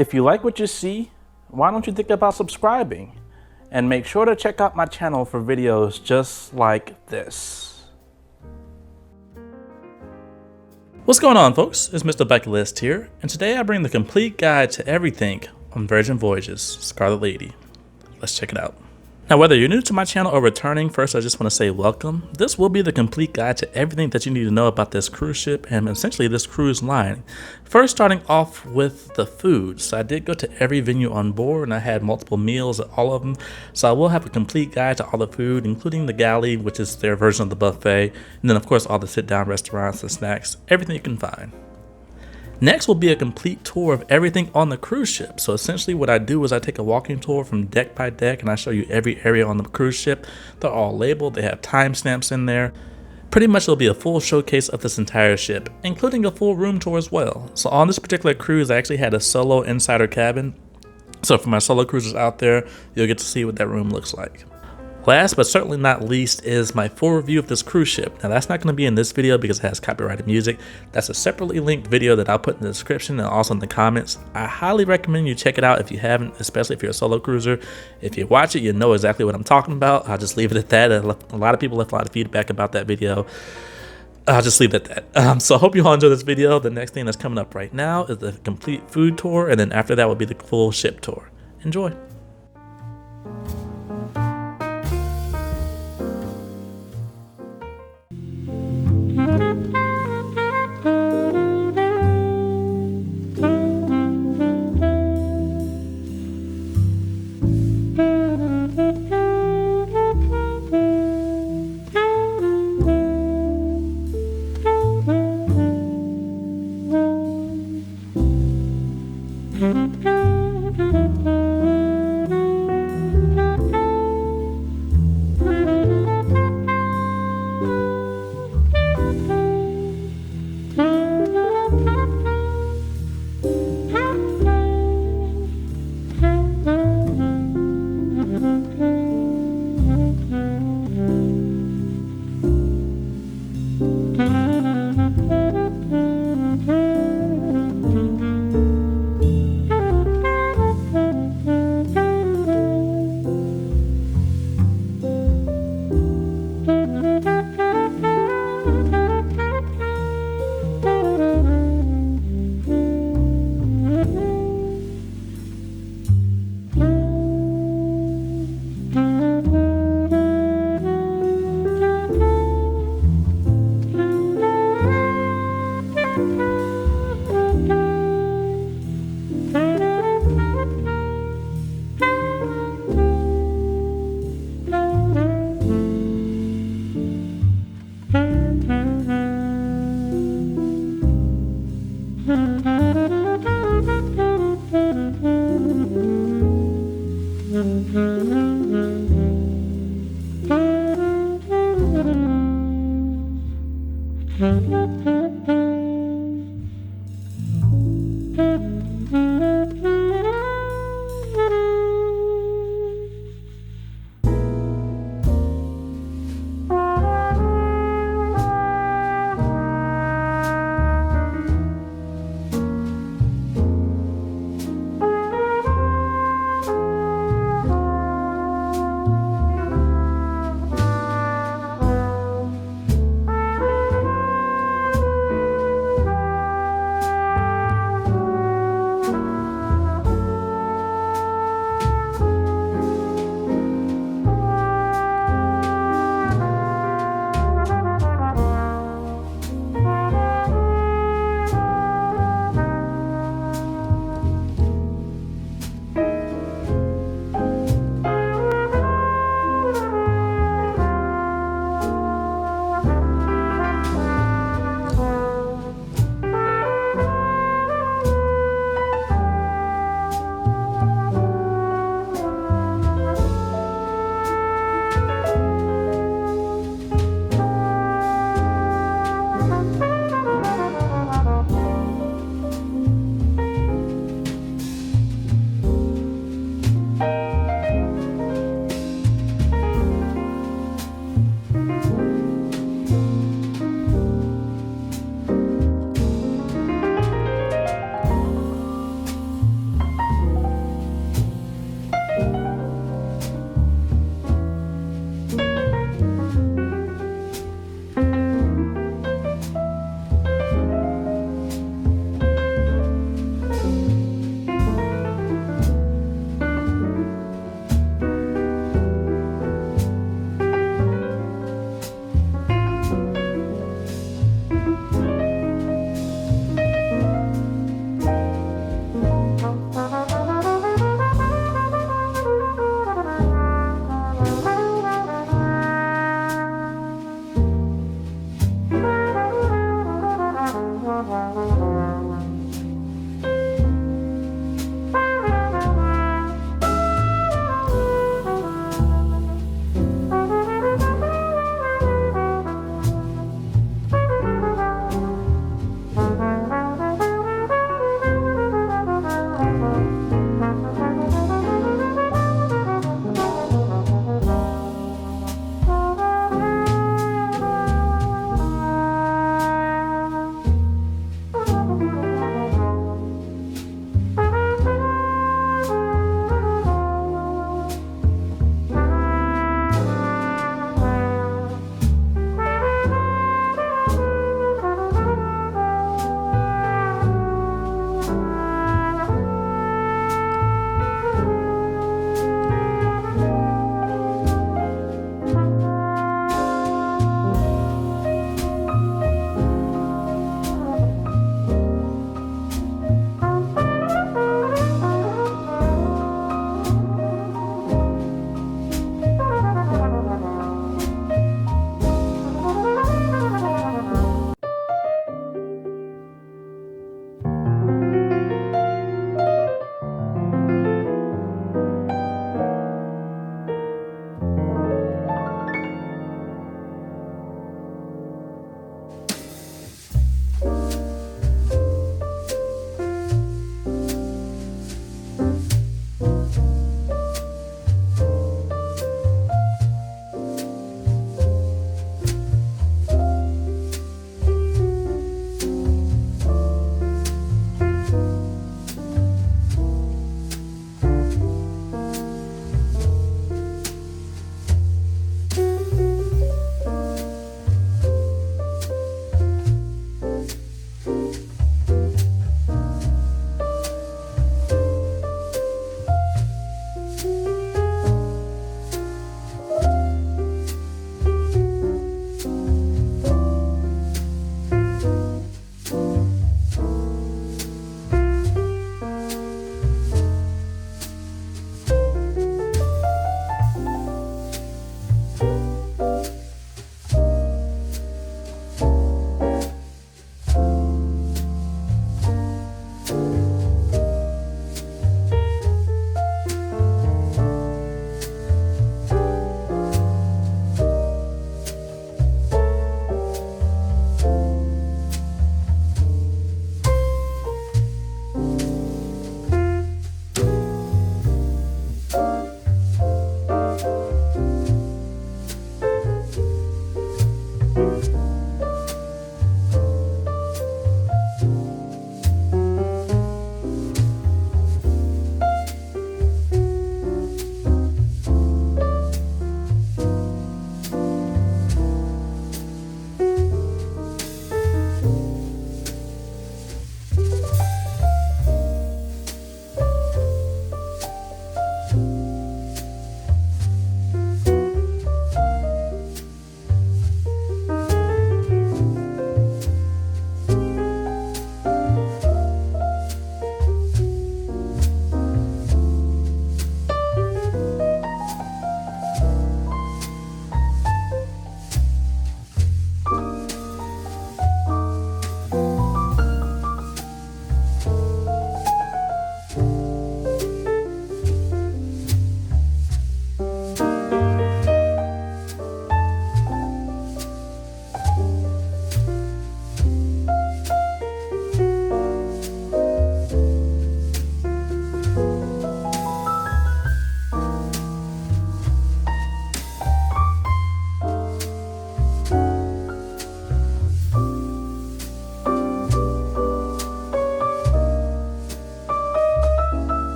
If you like what you see, why don't you think about subscribing? And make sure to check out my channel for videos just like this. What's going on, folks? It's MrBucketlist here, and today I bring the complete guide to everything on Virgin Voyages Scarlet Lady. Let's check it out. Now, whether you're new to my channel or returning, first I just want to say welcome. This will be the complete guide to everything that you need to know about this cruise ship and essentially this cruise line. First, starting off with the food. So I did go to every venue on board and I had multiple meals at all of them. So I will have a complete guide to all the food, including the galley, which is their version of the buffet. And then of course all the sit-down restaurants and snacks, everything you can find. Next will be a complete tour of everything on the cruise ship. So essentially what I do is I take a walking tour from deck by deck and I show you every area on the cruise ship. They're all labeled, they have timestamps in there. Pretty much it'll be a full showcase of this entire ship, including a full room tour as well. So on this particular cruise, I actually had a solo insider cabin. So for my solo cruisers out there, you'll get to see what that room looks like. Last but certainly not least is my full review of this cruise ship. Now that's not going to be in this video because it has copyrighted music. That's a separately linked video that I'll put in the description and also in the comments. I highly recommend you check it out if you haven't, especially if you're a solo cruiser. If you watch it, you know exactly what I'm talking about. I'll just leave it at that. A lot of people left a lot of feedback about that video. I'll just leave it at that. So I hope you all enjoy this video. The next thing that's coming up right now is the complete food tour, and then after that will be the full ship tour. Enjoy.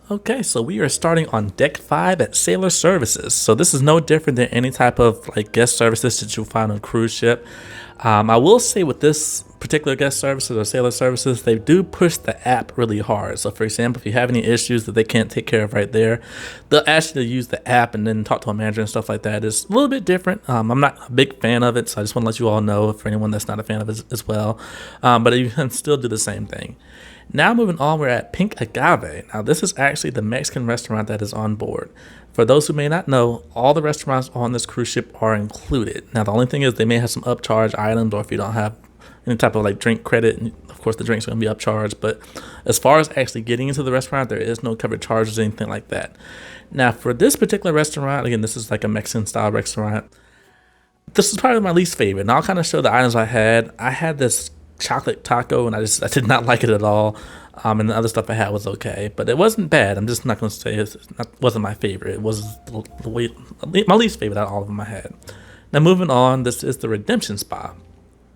Okay, so we are starting on deck 5 at Sailor Services. So this is no different than any type of like guest services that you'll find on a cruise ship. I will say with this particular guest services or Sailor Services, they do push the app really hard. So for example, if you have any issues that they can't take care of right there, they'll ask you to use the app and then talk to a manager and stuff like that. It's a little bit different. I'm not a big fan of it, so I just want to let you all know for anyone that's not a fan of it as well. But you can still do the same thing. Now moving on, we're at Pink Agave. Now this is actually the Mexican restaurant that is on board. For those who may not know, all the restaurants on this cruise ship are included. Now the only thing is they may have some upcharge items, or if you don't have any type of like drink credit, and of course the drinks are going to be upcharged. But as far as actually getting into the restaurant, there is no covered charges or anything like that. Now for this particular restaurant, again, this is like a Mexican style restaurant. This is probably my least favorite. And I'll kind of show the items I had. I had this chocolate taco and I did not like it at all, and the other stuff I had was okay, but it wasn't bad. I'm just not going to say it wasn't my favorite. It was my least favorite out of all of them I had. Now moving on, this is the Redemption Spa.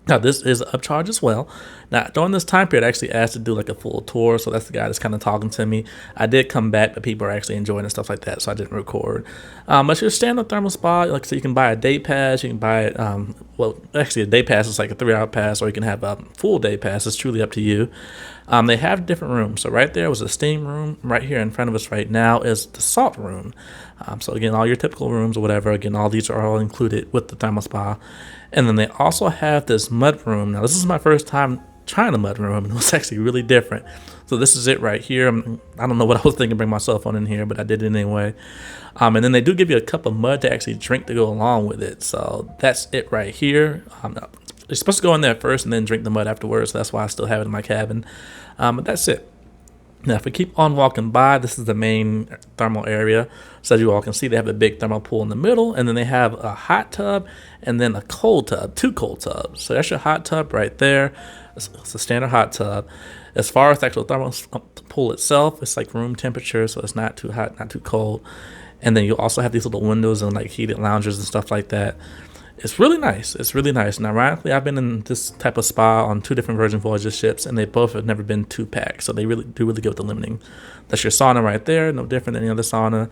Now this is an upcharge as well. Now during this time period I actually asked to do like a full tour, so that's the guy that's kind of talking to me. I did come back, but people are actually enjoying it and stuff like that, so I didn't record. But your standard thermal spa, like I said, you can buy a day pass, you can buy it, well actually a day pass is like a 3-hour pass, or you can have a full day pass. It's truly up to you. They have different rooms. So right there was a steam room. Right here in front of us right now is the salt room. So again, all your typical rooms or whatever, again, all these are all included with the thermal spa. And then they also have this mud room. Now this is my first time trying a mud room, and it was actually really different. So this is it right here. I don't know what I was thinking bring my cell phone in here, but I did it anyway. And then they do give you a cup of mud to actually drink to go along with it. So that's it right here. You're supposed to go in there first and then drink the mud afterwards. So that's why I still have it in my cabin. But that's it. Now, if we keep on walking by, this is the main thermal area. So as you all can see, they have a big thermal pool in the middle, and then they have a hot tub and then a cold tub, 2 cold tubs. So that's your hot tub right there. It's a standard hot tub. As far as the actual thermal pool itself, it's like room temperature, so it's not too hot, not too cold. And then you also have these little windows and like heated loungers and stuff like that. It's really nice. It's really nice. And ironically, I've been in this type of spa on 2 different Virgin Voyages ships, and they both have never been 2-pack. So they really do really good with the limiting. That's your sauna right there. No different than any other sauna.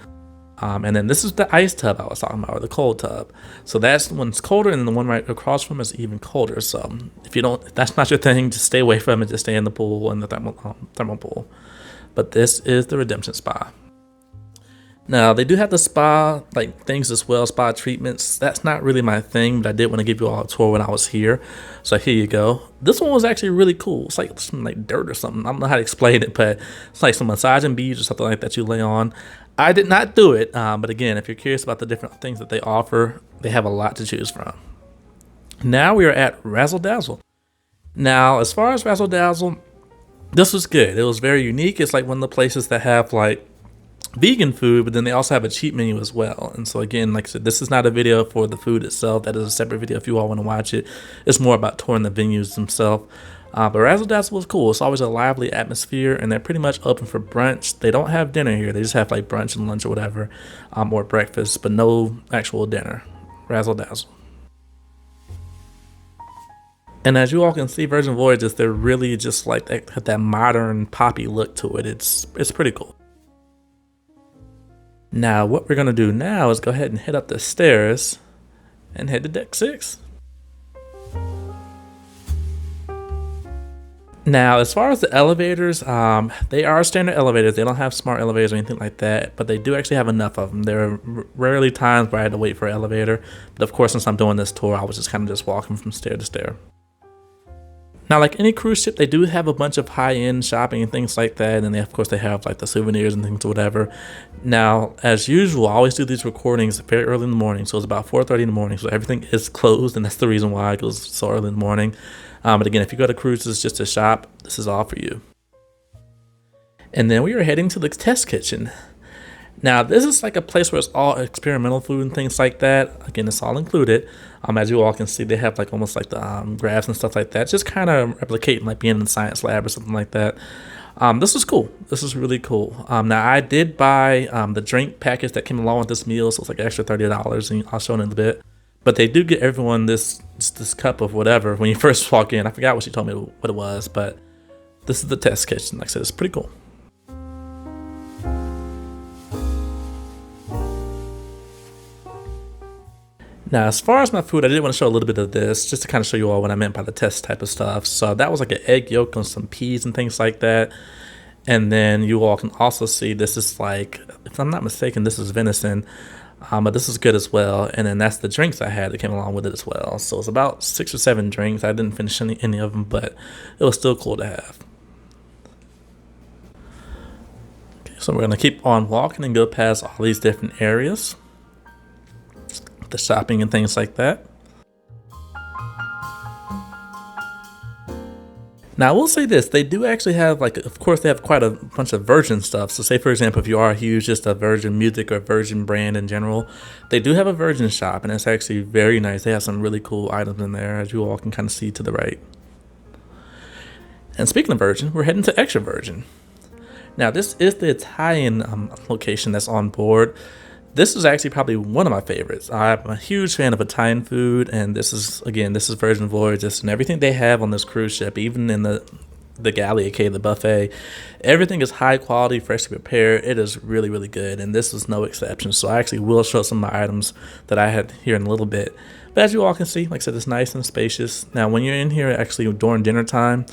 And then this is the ice tub I was talking about, or the cold tub. So that's the one's colder, and then the one right across from is even colder. So if that's not your thing, just stay away from it. Just stay in the pool, in the thermal pool. But this is the Redemption Spa. Now, they do have the spa like things as well, spa treatments. That's not really my thing, but I did want to give you all a tour when I was here. So here you go. This one was actually really cool. It's like some like dirt or something. I don't know how to explain it, but it's like some massaging beads or something like that you lay on. I did not do it, but again, if you're curious about the different things that they offer, they have a lot to choose from. Now we are at Razzle Dazzle. Now, as far as Razzle Dazzle, this was good. It was very unique. It's like one of the places that have like vegan food, but then they also have a cheap menu as well. And so again, like I said, this is not a video for the food itself. That is a separate video if you all want to watch it. It's more about touring the venues themselves. But Razzle Dazzle was cool. It's always a lively atmosphere, and they're pretty much open for brunch. They don't have dinner here. They just have like brunch and lunch or whatever, or breakfast, but no actual dinner. Razzle Dazzle. And as you all can see, Virgin Voyages, they're really just like that modern poppy look to it. It's pretty cool. Now, what we're going to do now is go ahead and head up the stairs and head to deck 6. Now, as far as the elevators, they are standard elevators. They don't have smart elevators or anything like that, but they do actually have enough of them. There are rarely times where I had to wait for an elevator. But of course, since I'm doing this tour, I was just kind of just walking from stair to stair. Now, like any cruise ship, they do have a bunch of high-end shopping and things like that, and of course they have like the souvenirs and things or whatever. Now, as usual, I always do these recordings very early in the morning, so it's about 4:30 in the morning, so everything is closed, and that's the reason why it goes so early in the morning. But again, if you go to cruises just to shop, this is all for you. And then we are heading to the test kitchen. Now, this is like a place where it's all experimental food and things like that. Again, it's all included. As you all can see, they have like almost like the graphs and stuff like that. Just kind of replicating like being in the science lab or something like that. This is cool. This is really cool. Now, I did buy the drink package that came along with this meal, so it's like an extra $30, and I'll show it in a bit. But they do get everyone this cup of whatever when you first walk in. I forgot what she told me what it was, but this is the test kitchen. Like I said, it's pretty cool. Now, as far as my food, I did want to show a little bit of this just to kind of show you all what I meant by the test type of stuff. So that was like an egg yolk on some peas and things like that. And then you all can also see this is like, if I'm not mistaken, this is venison, but this is good as well. And then that's the drinks I had that came along with it as well. So it's about 6 or 7 drinks. I didn't finish any of them, but it was still cool to have. Okay, so we're going to keep on walking and go past all these different areas, the shopping and things like that. Now, I will say this, they do actually have, like, of course, they have quite a bunch of Virgin stuff. So say, for example, if you are huge, just a Virgin music or Virgin brand in general, they do have a Virgin shop, and it's actually very nice. They have some really cool items in there, as you all can kind of see to the right. And speaking of Virgin, we're heading to Extra Virgin. Now, this is the Italian location that's on board. This is actually probably one of my favorites. I'm a huge fan of Italian food, and this is Virgin Voyages, and everything they have on this cruise ship, even in the galley, aka the buffet, everything is high quality, freshly prepared. It is really, really good, and this is no exception. So I actually will show some of my items that I had here in a little bit. But as you all can see, like I said, it's nice and spacious. Now, when you're in here, actually during dinner time,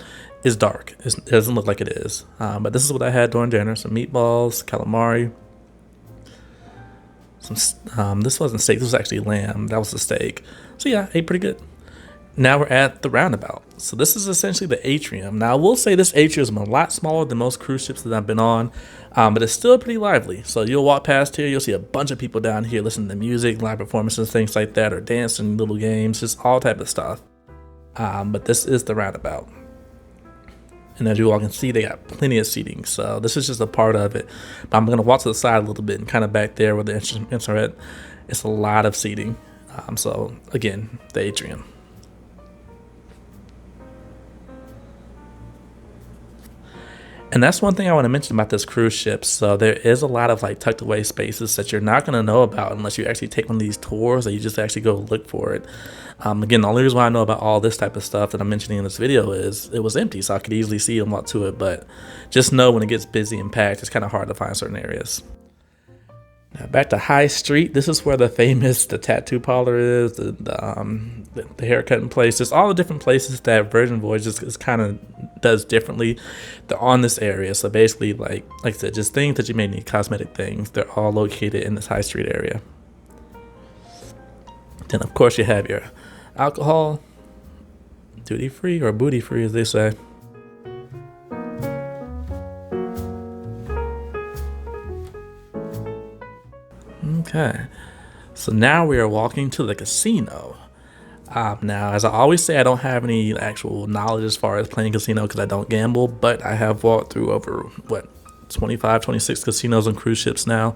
it's dark. It doesn't look like it is, but this is what I had during dinner: some meatballs, calamari. This wasn't steak, this was actually lamb. That was the steak. So yeah, ate pretty good. Now we're at the roundabout. So this is essentially the atrium. Now I will say this atrium is a lot smaller than most cruise ships that I've been on, but it's still pretty lively. So you'll walk past here, you'll see a bunch of people down here listening to music, live performances, things like that, or dancing, little games, just all type of stuff. But this is the roundabout. And as you all can see, they got plenty of seating. So this is just a part of it. But I'm going to walk to the side a little bit and kind of back there where the instruments are at. It's a lot of seating. So again, the atrium. And that's one thing I want to mention about this cruise ship. So there is a lot of like tucked away spaces that you're not going to know about unless you actually take one of these tours, or you just actually go look for it. Again, the only reason why I know about all this type of stuff that I'm mentioning in this video is it was empty, so I could easily see and walk to it. But just know when it gets busy and packed, it's kind of hard to find certain areas. Now back to High Street. This is where the tattoo parlor is, the haircutting place. There's all the different places that Virgin Voyages is kind of does differently. They're on this area, so basically, like I said, just things that you may need, cosmetic things. They're all located in this High Street area. Then of course you have your alcohol, duty free or booty free, as they say. Okay, so now we are walking to the casino. Now, as I always say, I don't have any actual knowledge as far as playing casino because I don't gamble, but I have walked through over, 25, 26 casinos on cruise ships now.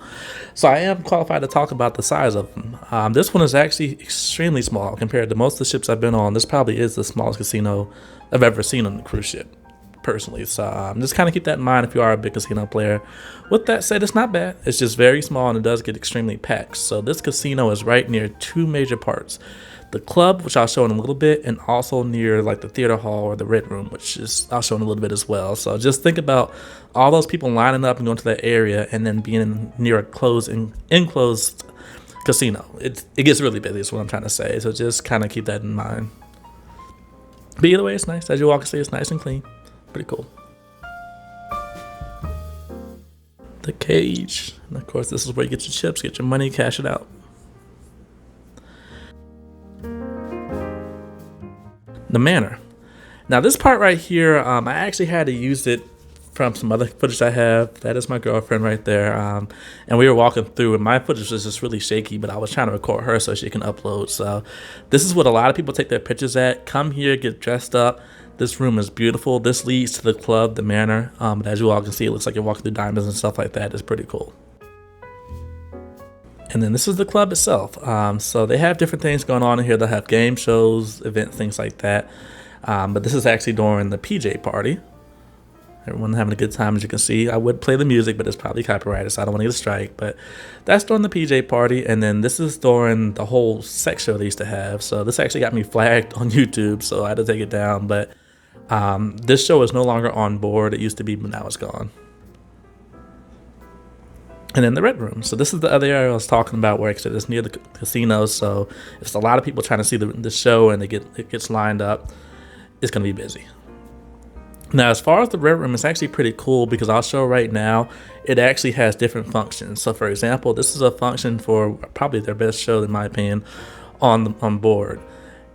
So I am qualified to talk about the size of them. This one is actually extremely small compared to most of the ships I've been on. This probably is the smallest casino I've ever seen on a cruise ship, personally. So just kind of keep that in mind if you are a big casino player. With that said, it's not bad. It's just very small and it does get extremely packed. So this casino is right near 2 major parts. The club, which I'll show in a little bit, and also near like the theater hall or the red room, which is I'll show in a little bit as well. So just think about all those people lining up and going to that area and then being near a enclosed casino. It gets really busy is what I'm trying to say. So just kind of keep that in mind. But either way, it's nice. As you all can see, it's nice and clean. Pretty cool. The cage. And of course, this is where you get your chips, get your money, cash it out. The Manor. Now this part right here, I actually had to use it from some other footage I have. That is my girlfriend right there. And we were walking through and my footage was just really shaky, but I was trying to record her so she can upload. So this is what a lot of people take their pictures at. Come here, get dressed up. This room is beautiful. This leads to the club, the Manor. But as you all can see, it looks like you're walking through diamonds and stuff like that. It's pretty cool. And then this is the club itself. So they have different things going on in here. They'll have game shows, events, things like that. But this is actually during the PJ party. Everyone having a good time, as you can see. I would play the music, but it's probably copyrighted, so I don't want to get a strike. But that's during the PJ party. And then this is during the whole sex show they used to have. So this actually got me flagged on YouTube, so I had to take it down. But this show is no longer on board. It used to be, but now it's gone. And then the red room. So this is the other area I was talking about, where it's near the casino. So if it's a lot of people trying to see the show and it gets lined up, it's going to be busy. Now, as far as the red room, it's actually pretty cool because I'll show right now, it actually has different functions. So for example, this is a function for probably their best show, in my opinion, on board.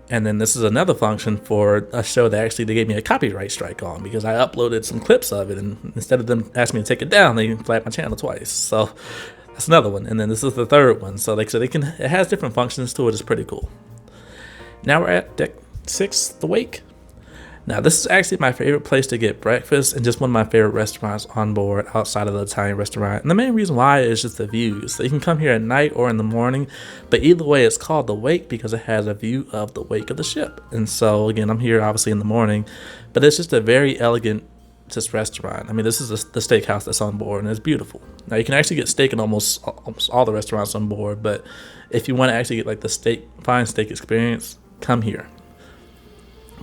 And then this is another function for a show that actually they gave me a copyright strike on because I uploaded some clips of it, and instead of them asking me to take it down, they flagged my channel twice. So that's another one. And then this is the third one. So like, so it has different functions to it. It's pretty cool. Now we're at deck 6, the Wake. Now, this is actually my favorite place to get breakfast and just one of my favorite restaurants on board outside of the Italian restaurant. And the main reason why is just the views. So you can come here at night or in the morning, but either way, it's called the Wake because it has a view of the wake of the ship. And so, again, I'm here obviously in the morning, but it's just a very elegant just restaurant. I mean, this is the steakhouse that's on board, and it's beautiful. Now, you can actually get steak in almost all the restaurants on board, but if you want to actually get like the fine steak experience, come here.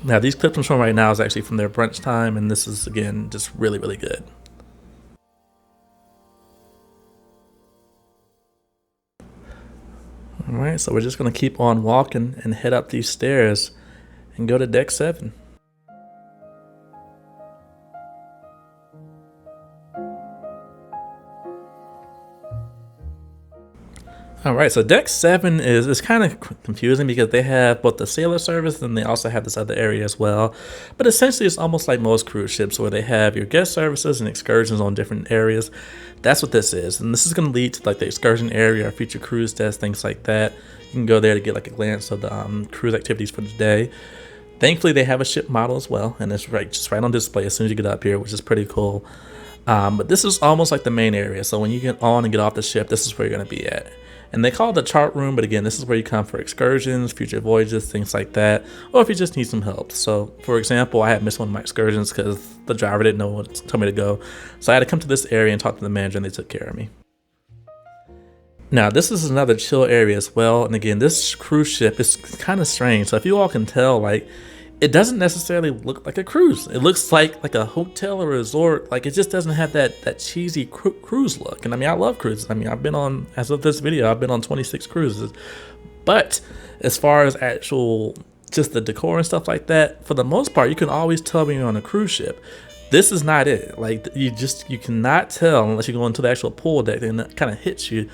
Now, these clips I'm showing right now is actually from their brunch time, and this is, again, just really, really good. All right, so we're just going to keep on walking and head up these stairs and go to deck 7. All right, so deck 7 is kind of confusing because they have both the sailor service and they also have this other area as well. But essentially, it's almost like most cruise ships where they have your guest services and excursions on different areas. That's what this is. And this is going to lead to like the excursion area or future cruise desk, things like that. You can go there to get like a glance of the cruise activities for the day. Thankfully, they have a ship model as well, and it's just right on display as soon as you get up here, which is pretty cool. But this is almost like the main area. So when you get on and get off the ship, this is where you're going to be at. And they call it the chart room, but again, this is where you come for excursions, future voyages, things like that, or if you just need some help. So, for example, I had missed one of my excursions because the driver didn't know what to tell me to go. So I had to come to this area and talk to the manager, and they took care of me. Now, this is another chill area as well. And again, this cruise ship is kind of strange. So if you all can tell, like, it doesn't necessarily look like a cruise. It looks like a hotel or resort. Like, it just doesn't have that cheesy cruise look. And I mean, I love cruises. I mean, I've been on, as of this video, I've been on 26 cruises. But as far as actual, just the decor and stuff like that, for the most part, you can always tell when you're on a cruise ship. This is not it. Like, you cannot tell unless you go into the actual pool deck, and it kind of hits you.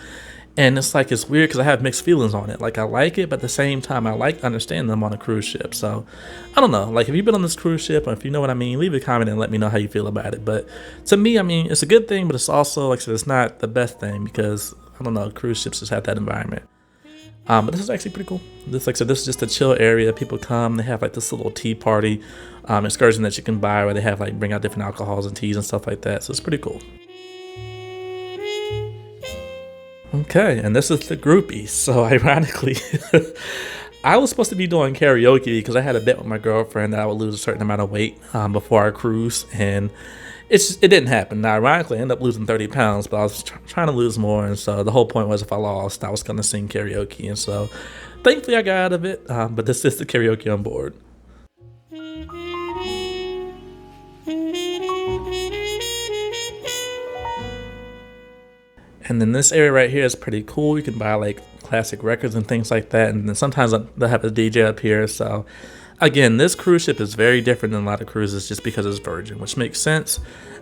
And it's like, it's weird because I have mixed feelings on it. Like, I like it, but at the same time, I like understanding them on a cruise ship. So, I don't know. Like, if you've been on this cruise ship, or if you know what I mean, leave a comment and let me know how you feel about it. But to me, I mean, it's a good thing, but it's also, like I said, it's not the best thing because, I don't know, cruise ships just have that environment. But this is actually pretty cool. This, like I said, this is just a chill area. People come, they have like this little tea party excursion that you can buy where they have like bring out different alcohols and teas and stuff like that. So it's pretty cool. Okay, and this is the groupie. So ironically, I was supposed to be doing karaoke because I had a bet with my girlfriend that I would lose a certain amount of weight before our cruise, and it didn't happen. Now, ironically, I ended up losing 30 pounds, but I was trying to lose more, and so the whole point was if I lost, I was going to sing karaoke, and so thankfully I got out of it, but this is the karaoke on board. And then this area right here is pretty cool. You can buy like classic records and things like that. And then sometimes they'll have a DJ up here. So again, this cruise ship is very different than a lot of cruises just because it's Virgin, which makes sense.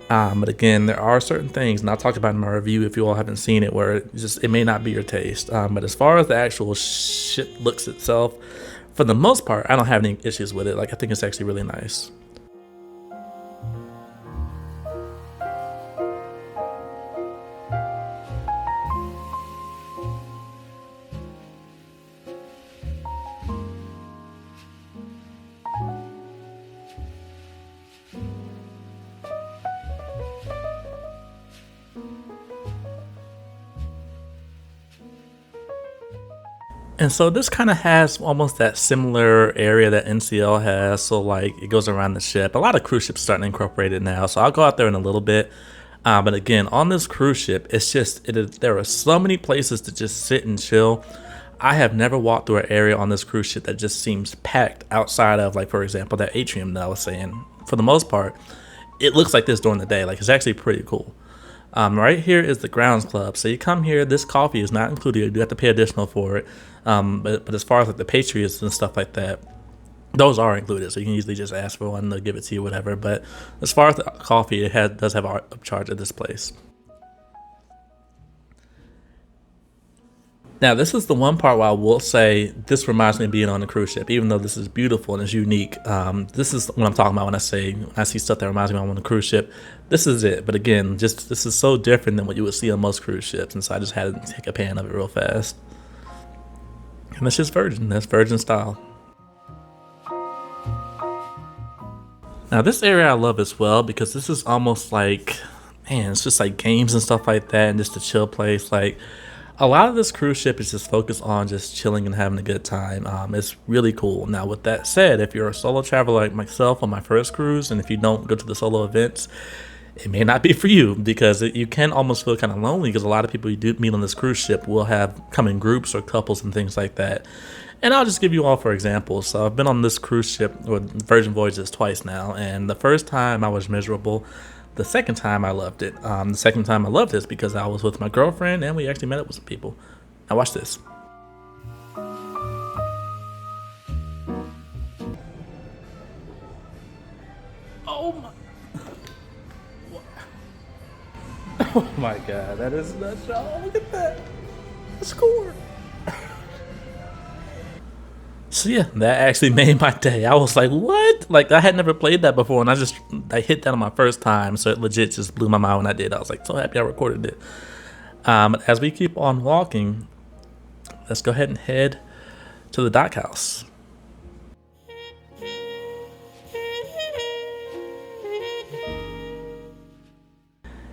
But again, there are certain things, and I'll talk about in my review if you all haven't seen it, where it may not be your taste. But as far as the actual ship looks itself, for the most part, I don't have any issues with it. Like, I think it's actually really nice. And so this kind of has almost that similar area that NCL has. So like it goes around the ship. A lot of cruise ships are starting to incorporate it now. So I'll go out there in a little bit. But again, on this cruise ship, there are so many places to just sit and chill. I have never walked through an area on this cruise ship that just seems packed outside of, like, for example, that atrium that I was saying. For the most part, it looks like this during the day. Like, it's actually pretty cool. Right here is the grounds club. So you come here. This coffee is not included. You do have to pay additional for it. But as far as like the pastries and stuff like that, those are included. So you can easily just ask for one, they'll give it to you, whatever. But as far as the coffee, does have a upcharge at this place. Now, this is the one part where I will say this reminds me of being on a cruise ship, even though this is beautiful and it's unique. This is what I'm talking about when I see stuff that reminds me of on a cruise ship. This is it. But again, just this is so different than what you would see on most cruise ships, and so I just had to take a pan of it real fast. And that's just Virgin. That's Virgin style. Now, this area I love as well because this is almost like, man, it's just like games and stuff like that, and just a chill place. Like, a lot of this cruise ship is just focused on just chilling and having a good time. It's really cool. Now, with that said, if you're a solo traveler like myself on my first cruise, and if you don't go to the solo events, it may not be for you because you can almost feel kind of lonely because a lot of people you do meet on this cruise ship will have come in groups or couples and things like that. And I'll just give you all for examples. So I've been on this cruise ship with Virgin Voyages twice now, and the first time I was miserable. The second time I loved it. The second time I loved this because I was with my girlfriend and we actually met up with some people. Now watch this. Oh my! Oh my God, that is nuts, y'all! Look at that, the score. So yeah, that actually made my day. I was like, what? Like I had never played that before, and I hit that on my first time, so it legit just blew my mind when I did. I was like so happy I recorded it. As we keep on walking, let's go ahead and head to the dock house.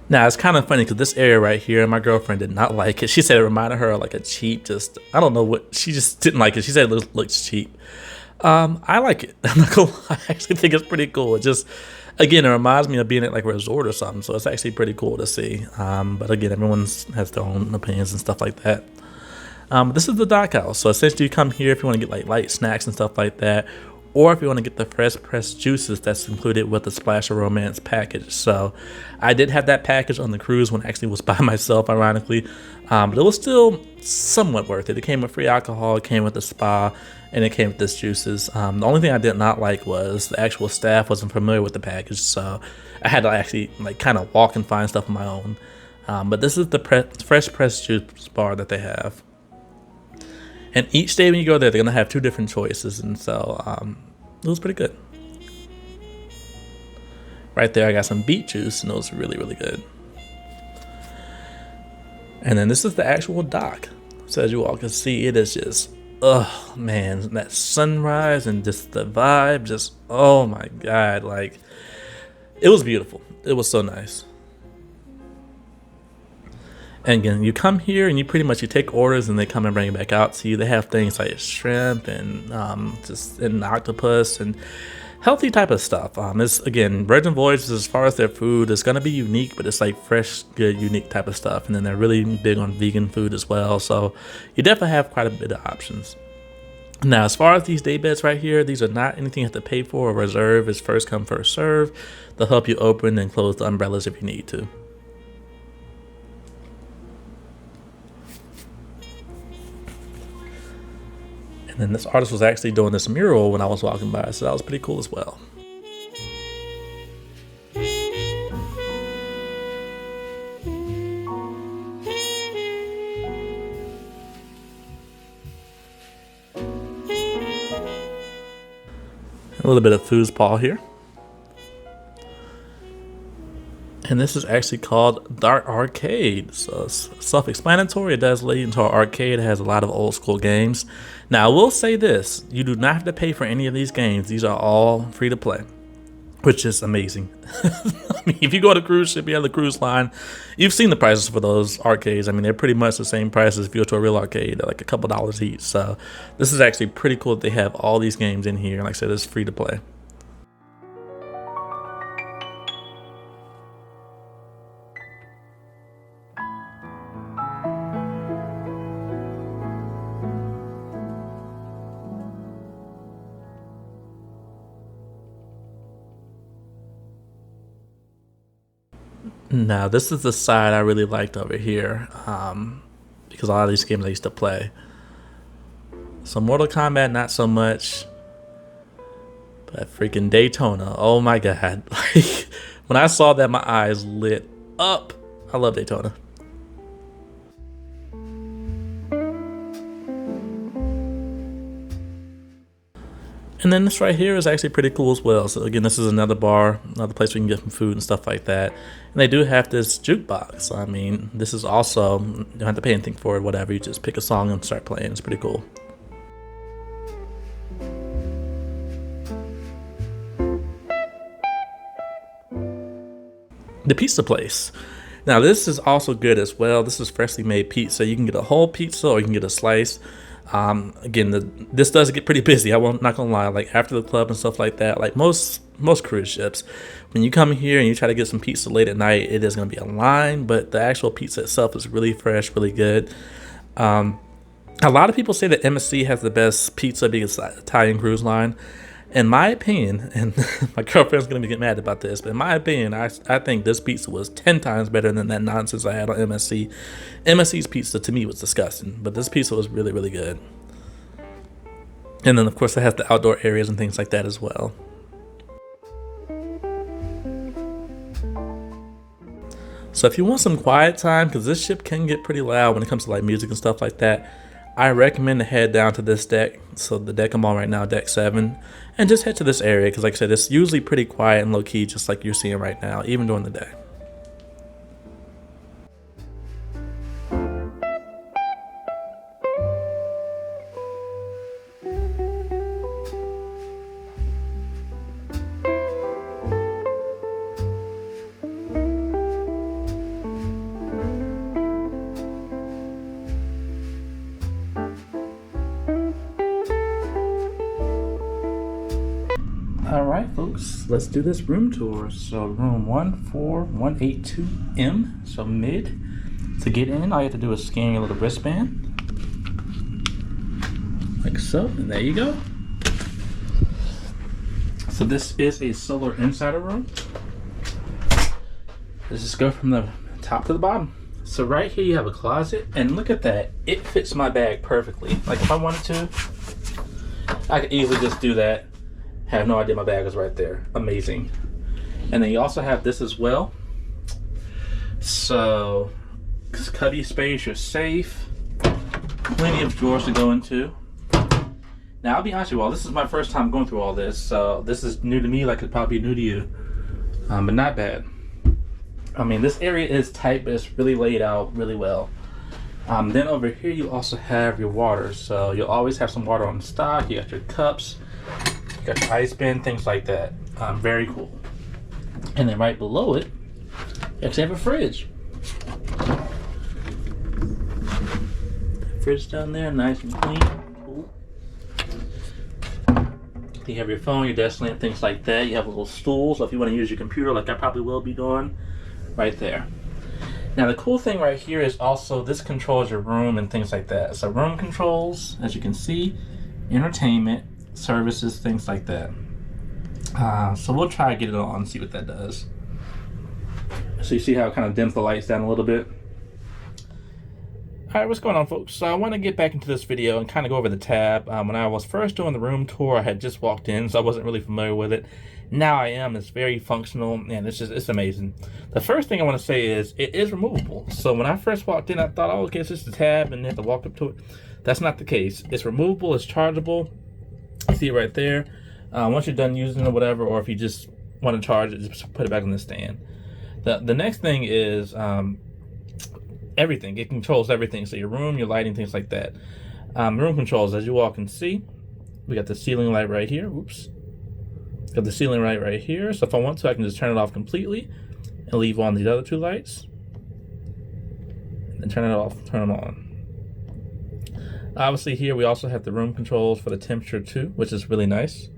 Now it's kind of funny because this area right here, my girlfriend did not like it. She said it reminded her of like a cheap, just I don't know what. She just didn't like it. She said it looks cheap. I like it. I'm not gonna lie. I actually think it's pretty cool. It just, again, it reminds me of being at like a resort or something. So it's actually pretty cool to see. But again, everyone has their own opinions and stuff like that. This is the dock house. So essentially, you come here if you want to get like light snacks and stuff like that, or if you want to get the fresh pressed juices that's included with the Splash of Romance package. So I did have that package on the cruise when I actually was by myself, ironically, but it was still somewhat worth it. It came with free alcohol, it came with the spa, and it came with this juices. The only thing I did not like was the actual staff wasn't familiar with the package, so I had to actually like kind of walk and find stuff on my own. But this is the fresh pressed juice bar that they have. And each day when you go there, they're going to have two different choices. And so it was pretty good. Right there, I got some beet juice, and it was really, really good. And then this is the actual dock. So as you all can see, it is just, oh man, that sunrise and just the vibe, just, oh my God. Like, it was beautiful. It was so nice. And again, you come here and you take orders and they come and bring it back out to you. They have things like shrimp and just an octopus and healthy type of stuff. It's again, Virgin Voyages as far as their food is gonna be unique, but it's like fresh, good, unique type of stuff. And then they're really big on vegan food as well. So you definitely have quite a bit of options. Now, as far as these day beds right here, these are not anything you have to pay for or reserve. It's first come, first serve. They'll help you open and close the umbrellas if you need to. And then this artist was actually doing this mural when I was walking by, so that was pretty cool as well. A little bit of foosball here. And this is actually called Dark Arcade. So it's self-explanatory. It does lead into an arcade. It has a lot of old school games. Now, I will say this. You do not have to pay for any of these games. These are all free to play, which is amazing. I mean, if you go to cruise ship, you have the cruise line, you've seen the prices for those arcades. I mean, they're pretty much the same price as if you go to a real arcade. They're like a couple dollars each. So this is actually pretty cool that they have all these games in here. Like I said, it's free to play. Now, this is the side I really liked over here, because a lot of these games I used to play. So Mortal Kombat, not so much. But freaking Daytona, oh my god. Like, when I saw that, my eyes lit up. I love Daytona. And then this right here is actually pretty cool as well. So again, this is another bar, another place we can get some food and stuff like that. And they do have this jukebox. I mean, this is also, you don't have to pay anything for it, whatever. You just pick a song and start playing. It's pretty cool. The pizza place. Now this is also good as well. This is freshly made pizza. You can get a whole pizza or you can get a slice. Again, this does get pretty busy. Not gonna lie. Like after the club and stuff like that, like most cruise ships, when you come here and you try to get some pizza late at night, it is gonna be a line. But the actual pizza itself is really fresh, really good. A lot of people say that MSC has the best pizza because it's an Italian cruise line. In my opinion, and my girlfriend's gonna get mad about this, but in my opinion, I think this pizza was 10 times better than that nonsense I had on MSC. MSC's pizza to me was disgusting, but this pizza was really, really good. And then of course it has the outdoor areas and things like that as well. So if you want some quiet time, because this ship can get pretty loud when it comes to like music and stuff like that, I recommend to head down to this deck. So the deck I'm on right now, deck 7, and just head to this area because like I said, it's usually pretty quiet and low key, just like you're seeing right now, even during the day. Alright folks, let's do this room tour. So room 14182M, so mid. To get in, all you have to do is scan your little wristband. Like so, and there you go. So this is a Solar Insider room. Let's just go from the top to the bottom. So right here you have a closet, and look at that. It fits my bag perfectly. Like if I wanted to, I could easily just do that. Have no idea my bag is right there. Amazing. And then you also have this as well. So, cubby space, you're safe. Plenty of drawers to go into. Now, I'll be honest with you all, this is my first time going through all this. So, this is new to me, like it's probably new to you. But not bad. I mean, this area is tight, but it's really laid out really well. Then over here, you also have your water. So, you'll always have some water on stock. You got your cups. Got your ice bin, things like that. Very cool. And then right below it, you actually have a fridge. Fridge down there, nice and clean. Cool. You have your phone, your desk lamp, things like that. You have a little stool, so if you want to use your computer, like I probably will be doing, right there. Now the cool thing right here is also this controls your room and things like that. So room controls, as you can see, entertainment, services, things like that. So we'll try to get it on and see what that does. So you see how it kind of dims the lights down a little bit. Alright, what's going on folks? So I want to get back into this video and kind of go over the tab. When I was first doing the room tour, I had just walked in, so I wasn't really familiar with it. Now I am. It's very functional and it's amazing. The first thing I want to say is it is removable. So when I first walked in, I thought, oh, okay, it's just a tab and you have to walk up to it. That's not the case. It's removable, it's chargeable. You see it right there. Once you're done using it or whatever, or if you just want to charge it, just put it back on the stand. The next thing is everything. It controls everything. So your room, your lighting, things like that. Room controls, as you all can see, we got the ceiling light right here. Oops. Got the ceiling light right here. So if I want to, I can just turn it off completely and leave on these other two lights. And then turn it off, turn them on. Obviously here we also have the room controls for the temperature too, which is really nice.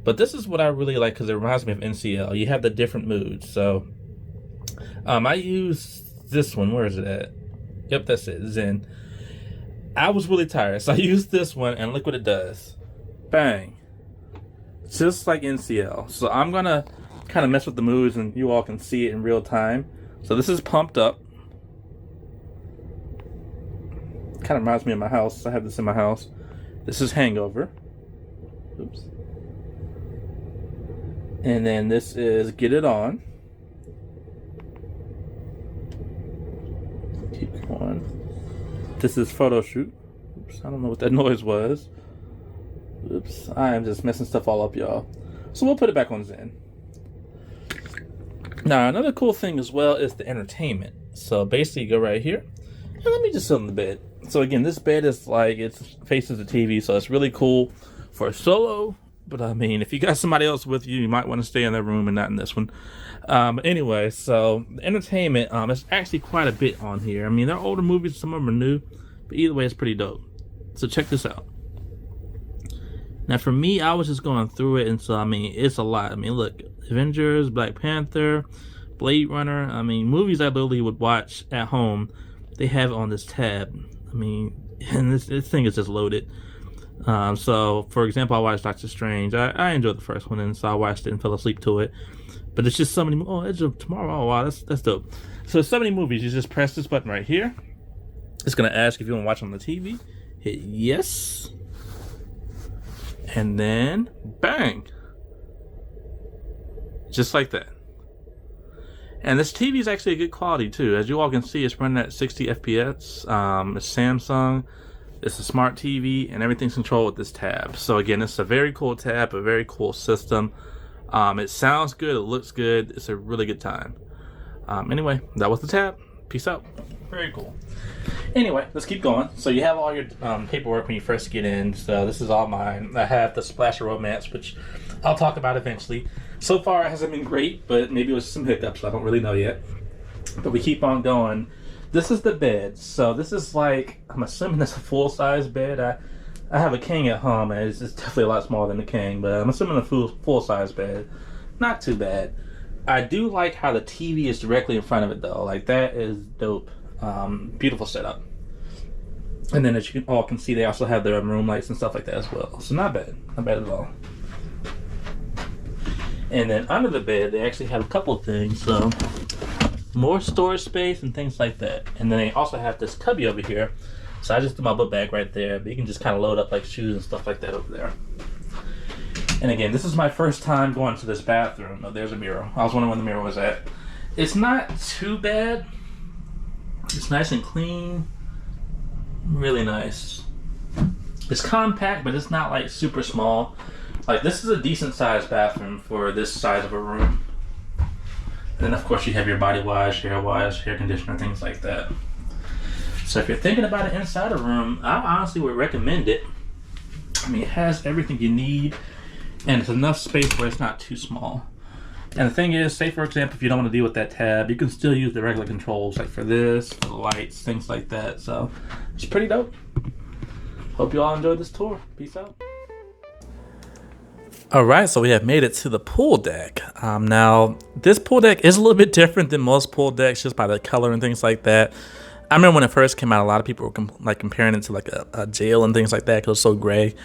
But this is what I really like because it reminds me of NCL. You have the different moods. So I use this one. Where is it at? Yep, that's it. Zen. I was really tired, so I used this one and look what it does. Bang. Just like NCL. So I'm gonna kind of mess with the moods and you all can see it in real time. So this is pumped up. Kind of reminds me of my house. I have this in my house. This is Hangover. Oops. And then this is Get It On. Keep going. This is Photo Shoot. Oops, I don't know what that noise was. Oops, I am just messing stuff all up, y'all. So we'll put it back on Zen. Now, another cool thing as well is the entertainment. So basically, you go right here, and let me just sit on the bed. So again, this bed is like, it faces the TV, so it's really cool for a solo. But I mean, if you got somebody else with you, you might want to stay in that room and not in this one. Anyway, so the entertainment, it's actually quite a bit on here. I mean, they're older movies, some of them are new, but either way, it's pretty dope. So check this out. Now, for me, I was just going through it, and so, I mean, it's a lot. I mean, look, Avengers, Black Panther, Blade Runner. I mean, movies I literally would watch at home, they have it on this tab. I mean, and this thing is just loaded. So, for example, I watched Doctor Strange. I enjoyed the first one, and so I watched it and fell asleep to it. But it's just so many. Oh, Edge of Tomorrow. Oh, wow, that's dope. So, so many movies. You just press this button right here. It's gonna ask if you want to watch on the TV. Hit yes, and then bang, just like that. And this TV is actually a good quality too. As you all can see, it's running at 60 FPS. It's Samsung. It's a smart TV, and everything's controlled with this tab. So again, it's a very cool tab, a very cool system. It sounds good, it looks good, it's a really good time. Anyway, that was the tab. Peace out. Very cool. Anyway, let's keep going. So you have all your paperwork when you first get in. So this is all mine. I have the Splash of Romance, which I'll talk about eventually. So far, it hasn't been great, but maybe it was some hiccups. I don't really know yet. But we keep on going. This is the bed. So this is like, I'm assuming it's a full-size bed. I have a king at home, and it's definitely a lot smaller than the king, but I'm assuming a full-size bed. Not too bad. I do like how the TV is directly in front of it, though. Like, that is dope. Beautiful setup. And then as you all can see, they also have their room lights and stuff like that as well. So not bad. Not bad at all. And then under the bed, they actually have a couple of things. So more storage space and things like that. And then they also have this cubby over here. So I just threw my book bag right there, but you can just kind of load up like shoes and stuff like that over there. And again, this is my first time going to this bathroom. Oh, there's a mirror. I was wondering where the mirror was at. It's not too bad. It's nice and clean. Really nice. It's compact, but it's not like super small. Like, this is a decent sized bathroom for this size of a room. And then of course you have your body wash, hair conditioner, things like that. So if you're thinking about it inside a room, I honestly would recommend it. I mean, it has everything you need, and it's enough space where it's not too small. And the thing is, say for example, if you don't want to deal with that tab, you can still use the regular controls, like for this, for the lights, things like that. So it's pretty dope. Hope you all enjoyed this tour. Peace out. Alright, so we have made it to the pool deck. Now, this pool deck is a little bit different than most pool decks just by the color and things like that. I remember when it first came out, a lot of people were comparing it to like a jail and things like that because it's so gray.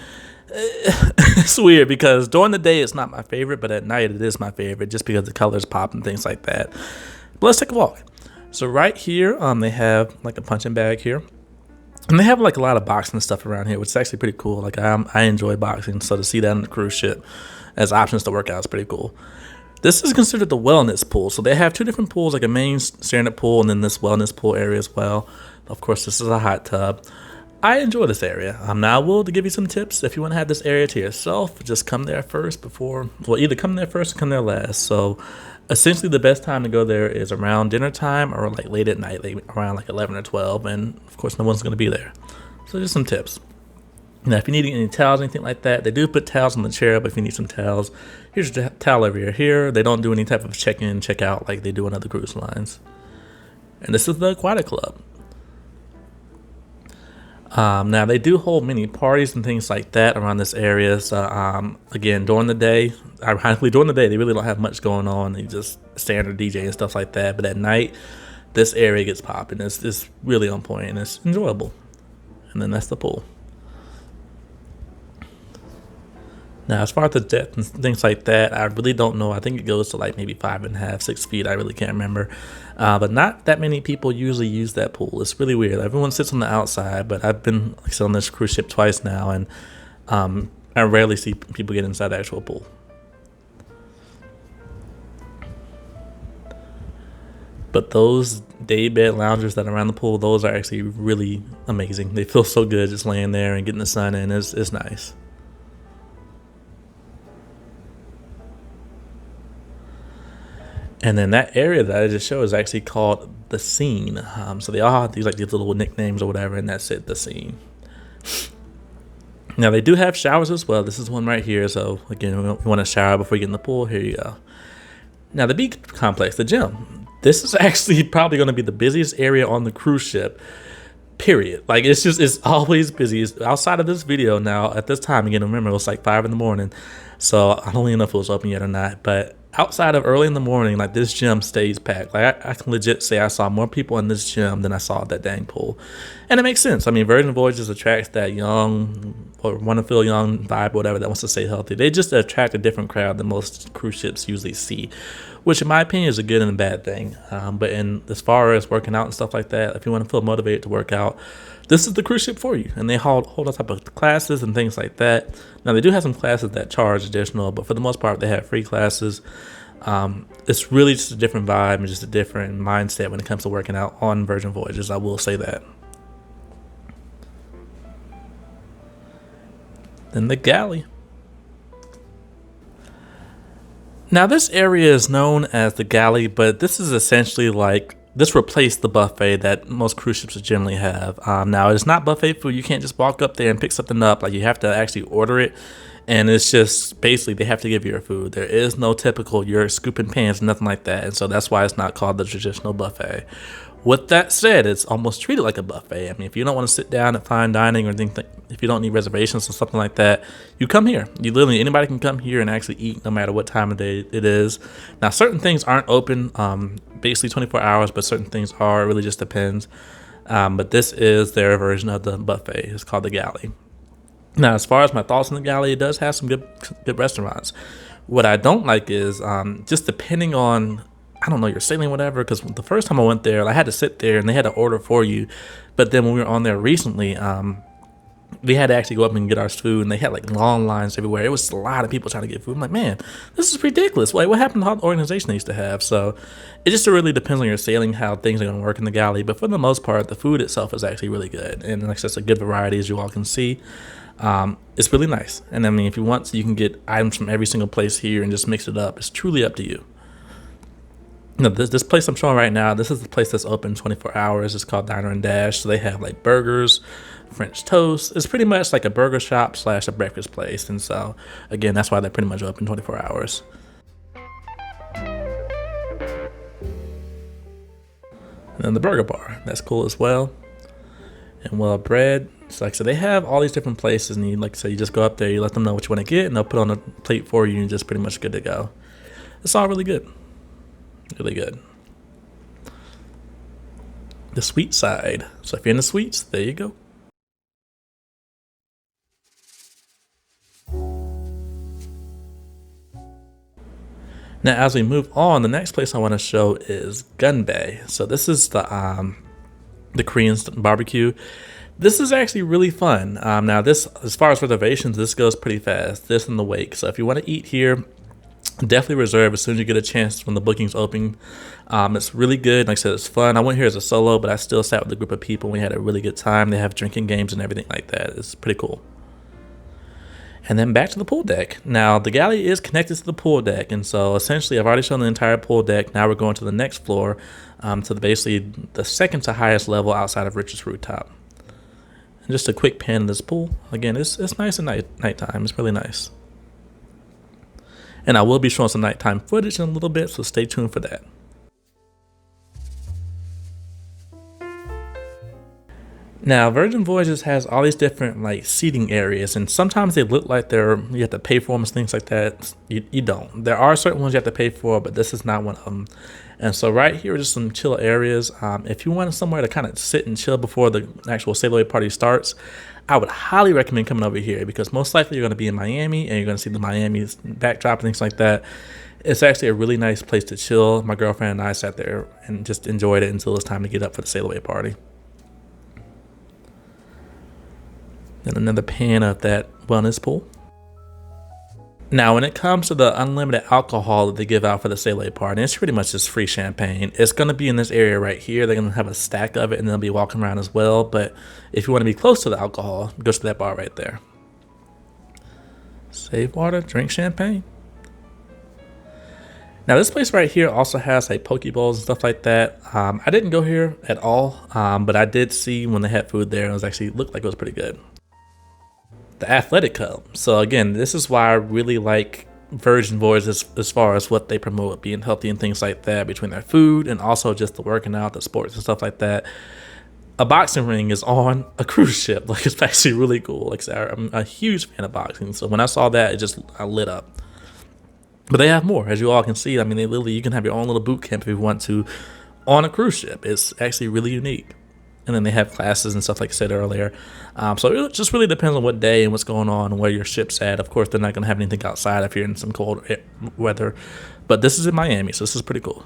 It's weird because during the day it's not my favorite, but at night it is my favorite just because the colors pop and things like that. But let's take a walk. So right here, they have like a punching bag here. And they have like a lot of boxing stuff around here, which is actually pretty cool. Like I enjoy boxing, so to see that on the cruise ship as options to work out is pretty cool. This is considered the wellness pool. So they have two different pools, like a main standard pool and then this wellness pool area as well. Of course, this is a hot tub. I enjoy this area. Now I will to give you some tips. If you want to have this area to yourself, just come there first either come there first or come there last. So essentially the best time to go there is around dinner time or like late at night, like around like 11 or 12. And of course, no one's going to be there. So just some tips. Now, if you need any towels or anything like that, they do put towels on the chair, but if you need some towels, here's your towel over here. Here, they don't do any type of check-in, check-out like they do on other cruise lines. And this is the Aquatic Club. Now, they do hold many parties and things like that around this area. So, again, during the day, ironically, during the day, they really don't have much going on. They just standard DJ and stuff like that. But at night, this area gets popping. It's really on point and it's enjoyable. And then that's the pool. Now, as far as the depth and things like that, I really don't know. I think it goes to like maybe 5.5, 6 feet. I really can't remember. But not that many people usually use that pool. It's really weird. Everyone sits on the outside, but I've been like, on this cruise ship twice now, and I rarely see people get inside the actual pool. But those day bed loungers that are around the pool, those are actually really amazing. They feel so good just laying there and getting the sun in. It's nice. And then that area that I just showed is actually called the Scene. So they all have these little nicknames or whatever, and that's it, the Scene. Now they do have showers as well. This is one right here. So again, if you want to shower before you get in the pool, here you go. Now the beach complex, the gym. This is actually probably going to be the busiest area on the cruise ship. Period. Like it's always busy. It's outside of this video now. At this time, again, remember it was like 5 in the morning, so I don't even know if it was open yet or not. But outside of early in the morning, like this gym stays packed. Like I can legit say I saw more people in this gym than I saw at that dang pool, and it makes sense. I mean, Virgin Voyages attracts that young or want to feel young vibe, whatever, that wants to stay healthy. They just attract a different crowd than most cruise ships usually see, which in my opinion is a good and a bad thing. But as far as working out and stuff like that, if you want to feel motivated to work out, this is the cruise ship for you. And they hold all type of classes and things like that. Now they do have some classes that charge additional, but for the most part they have free classes. It's really just a different vibe and just a different mindset when it comes to working out on Virgin Voyages. I will say that. Then the galley. Now this area is known as the galley, but this is essentially like, this replaced the buffet that most cruise ships generally have. Now it's not buffet food. You can't just walk up there and pick something up. Like you have to actually order it, and it's just basically they have to give you your food. There is no typical you're scooping pans, nothing like that, and so that's why it's not called the traditional buffet. With that said, it's almost treated like a buffet. I mean, if you don't want to sit down at fine dining or if you don't need reservations or something like that, you come here. You literally, anybody can come here and actually eat no matter what time of day it is. Now, certain things aren't open basically 24 hours, but certain things are. It really just depends. But this is their version of the buffet. It's called the galley. Now, as far as my thoughts on the galley, it does have some good restaurants. What I don't like is just depending on, I don't know, your sailing, whatever, because the first time I went there, I had to sit there and they had to order for you. But then when we were on there recently, we had to actually go up and get our food, and they had like long lines everywhere. It was a lot of people trying to get food. I'm like, man, this is ridiculous. Like, what happened to all the organization they used to have? So it just really depends on your sailing, how things are going to work in the galley. But for the most part, the food itself is actually really good. And like I said, it's a good variety, as you all can see. It's really nice. And I mean, if you want to, you can get items from every single place here and just mix it up. It's truly up to you. No, this place I'm showing right now, this is the place that's open 24 hours. It's called Diner and Dash. So they have like burgers, French toast. It's pretty much like a burger shop / a breakfast place. And so, again, that's why they're pretty much open 24 hours. And then the burger bar, that's cool as well. And well bread. So like I said, they have all these different places, and you, like I said, you just go up there, you let them know what you want to get, and they'll put on a plate for you, and just pretty much good to go. It's all really good. Really good. The sweet side. So if you're into sweets, there you go. Now, as we move on, the next place I want to show is Gun Bay. So this is the Korean barbecue. This is actually really fun. Now, this, as far as reservations, this goes pretty fast. This in the wake. So if you want to eat here, definitely reserve as soon as you get a chance when the bookings open. It's really good. Like I said, it's fun. I went here as a solo, but I still sat with a group of people. We had a really good time. They have drinking games and everything like that. It's pretty cool. And then back to the pool deck. Now, the galley is connected to the pool deck, and so essentially I've already shown the entire pool deck. Now we're going to the next floor, to basically the second to highest level outside of Richard's rooftop. And just a quick pan of this pool. Again, it's nice at nighttime. It's really nice. And I will be showing some nighttime footage in a little bit, so stay tuned for that. Now, Virgin Voyages has all these different like seating areas, and sometimes they look like you have to pay for them and things like that. You don't. There are certain ones you have to pay for, but this is not one of them. And so right here are just some chill areas. If you want somewhere to kind of sit and chill before the actual sail away party starts, I would highly recommend coming over here because most likely you're going to be in Miami and you're going to see the Miami backdrop and things like that. It's actually a really nice place to chill. My girlfriend and I sat there and just enjoyed it until it was time to get up for the sail away party. Then another pan of that wellness pool. Now, when it comes to the unlimited alcohol that they give out for the sail away party, it's pretty much just free champagne. It's going to be in this area right here. They're going to have a stack of it and they'll be walking around as well. But if you want to be close to the alcohol, go to that bar right there. Save water, drink champagne. Now, this place right here also has like poke bowls and stuff like that. I didn't go here at all, but I did see when they had food there, and it actually looked like it was pretty good. The athletic club. So again, this is why I really like Virgin Voyages as far as what they promote, being healthy and things like that, between their food and also just the working out, the sports and stuff like that. A boxing ring is on a cruise ship. Like, it's actually really cool. Like I said, I'm a huge fan of boxing, so when I saw that, I lit up. But they have more, as you all can see. I mean, you can have your own little boot camp if you want to on a cruise ship. It's actually really unique. And then they have classes and stuff like I said earlier. So it just really depends on what day and what's going on and where your ship's at. Of course, they're not going to have anything outside if you're in some cold weather. But this is in Miami, so this is pretty cool.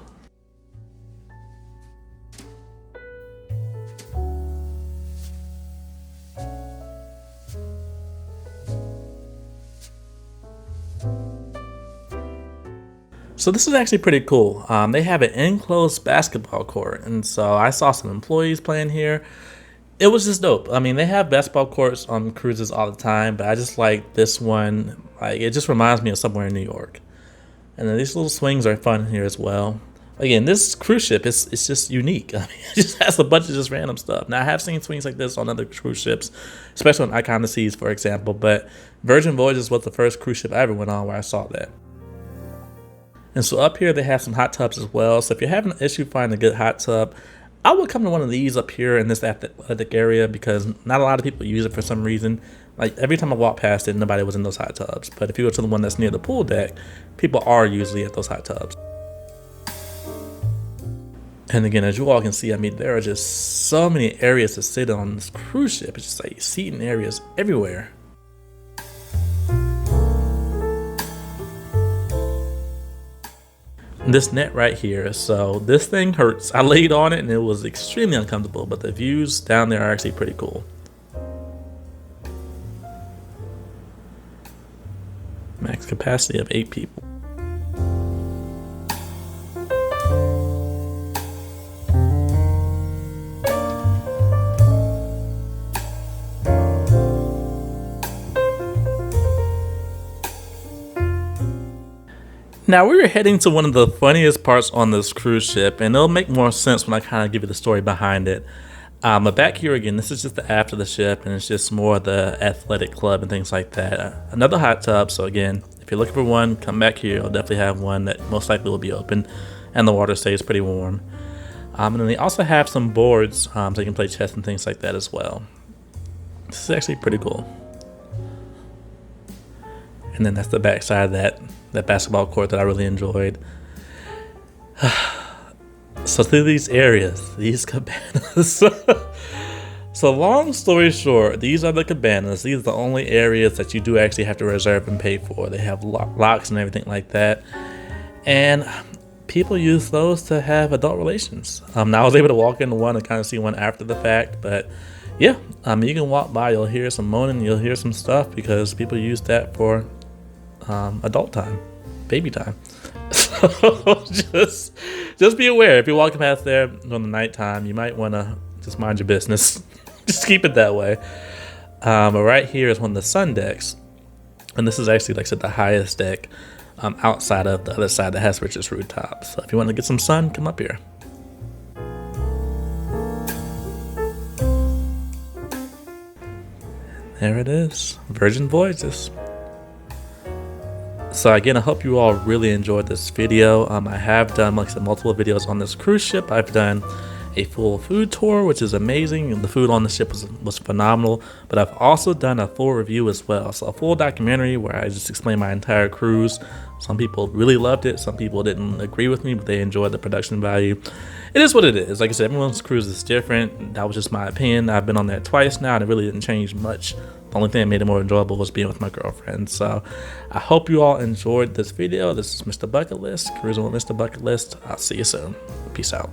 So this is actually pretty cool. They have an enclosed basketball court, and so I saw some employees playing here. It was just dope. I mean, they have basketball courts on cruises all the time, but I just like this one. Like, it just reminds me of somewhere in New York. And then these little swings are fun here as well. Again, this cruise ship it's just unique. I mean, it just has a bunch of just random stuff. Now, I have seen swings like this on other cruise ships, especially on Icon of the Seas, for example. But Virgin Voyages was the first cruise ship I ever went on where I saw that. And so up here, they have some hot tubs as well. So if you're having an issue finding a good hot tub, I would come to one of these up here in this athletic area because not a lot of people use it for some reason. Like, every time I walk past it, nobody was in those hot tubs. But if you go to the one that's near the pool deck, people are usually at those hot tubs. And again, as you all can see, I mean, there are just so many areas to sit on this cruise ship. It's just like seating areas everywhere. This net right here, so this thing hurts. I laid on it and it was extremely uncomfortable, but the views down there are actually pretty cool. Max capacity of 8 people. Now, we were heading to one of the funniest parts on this cruise ship, and it'll make more sense when I kind of give you the story behind it. But back here again, this is just the aft of the ship, and it's just more the athletic club and things like that. Another hot tub, so again, if you're looking for one, come back here. I'll definitely have one that most likely will be open, and the water stays pretty warm. And then they also have some boards so you can play chess and things like that as well. This is actually pretty cool. And then that's the back side of that basketball court that I really enjoyed. So through these areas, these cabanas. So long story short, these are the cabanas. These are the only areas that you do actually have to reserve and pay for. They have locks and everything like that. And people use those to have adult relations. Now I was able to walk into one and kind of see one after the fact, but yeah, you can walk by, you'll hear some moaning, you'll hear some stuff because people use that for adult time, baby time. So just be aware if you're walking past there during the nighttime, you might want to just mind your business. Just keep it that way. But right here is one of the sun decks, and this is actually, like I said, the highest deck outside of the other side that has richest rooftops. So if you want to get some sun, come up here. There it is, Virgin Voyages. So again, I hope you all really enjoyed this video. I have done, like I said, multiple videos on this cruise ship. I've done a full food tour, which is amazing, and the food on the ship was phenomenal. But I've also done a full review as well, so a full documentary where I just explain my entire cruise. Some people really loved it, some people didn't agree with me, but they enjoyed the production value. It is what it is. Like I said, everyone's cruise is different. That was just my opinion. I've been on there twice now, and it really didn't change much. The only thing that made it more enjoyable was being with my girlfriend. So I hope you all enjoyed this video. This is Mr. Bucket List, cruising with Mr. Bucket List. I'll see you soon. Peace out.